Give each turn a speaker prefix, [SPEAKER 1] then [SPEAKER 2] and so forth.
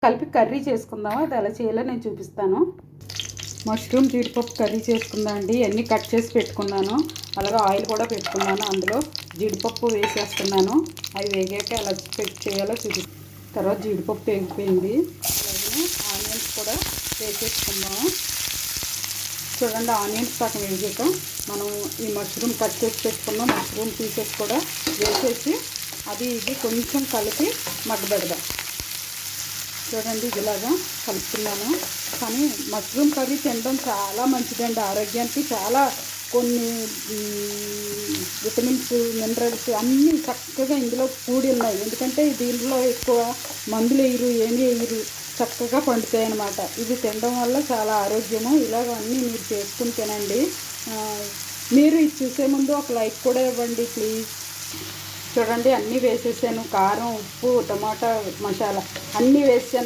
[SPEAKER 1] కలిపి కర్రీ చేసుకుందాము. అది ఎలా చేయాలో నేను చూపిస్తాను. మష్రూమ్ జీడిపప్పు కర్రీ చేసుకుందాం అండి. అన్నీ కట్ చేసి పెట్టుకున్నాను. అలాగే ఆయిల్ కూడా పెట్టుకున్నాను. అందులో జీడిపప్పు వేసేస్తున్నాను. అవి వేగాక ఎలా చేయాలో చూపిస్తాను. తర్వాత జీడిపప్పు వేగిపోయింది. అలాగే ఆనియన్స్ కూడా వేసేసుకుందాము. చూడండి, ఆనియన్స్ సగం వేగాక మనం ఈ మష్రూమ్ కట్ చేసి పెట్టుకున్నాం. మష్రూమ్ పీసెస్ కూడా వేసేసి అది ఇది కొంచెం కలిపి మగ్గబెడదాం. చూడండి, ఇలాగా కలుపుతున్నాను. కానీ మష్రూమ్ కర్రీ తినడం చాలా మంచిదండి. ఆరోగ్యానికి చాలా కొన్ని విటమిన్స్, మినరల్స్ అన్నీ చక్కగా ఇందులో కూడి ఉన్నాయి. ఎందుకంటే దీంట్లో ఎక్కువ మందులు వేయరు, ఏమీ వేయరు, చక్కగా పండుతాయి అన్నమాట. ఇది తినడం వల్ల చాలా ఆరోగ్యము. ఇలాగ అన్నీ మీరు చేసుకుని తినండి. మీరు ఇది చూసే ముందు ఒక లైక్ కూడా ఇవ్వండి ప్లీజ్. చూడండి, అన్నీ వేసేసాను. కారం, ఉప్పు, టమాటా మసాలా అన్నీ వేసాను.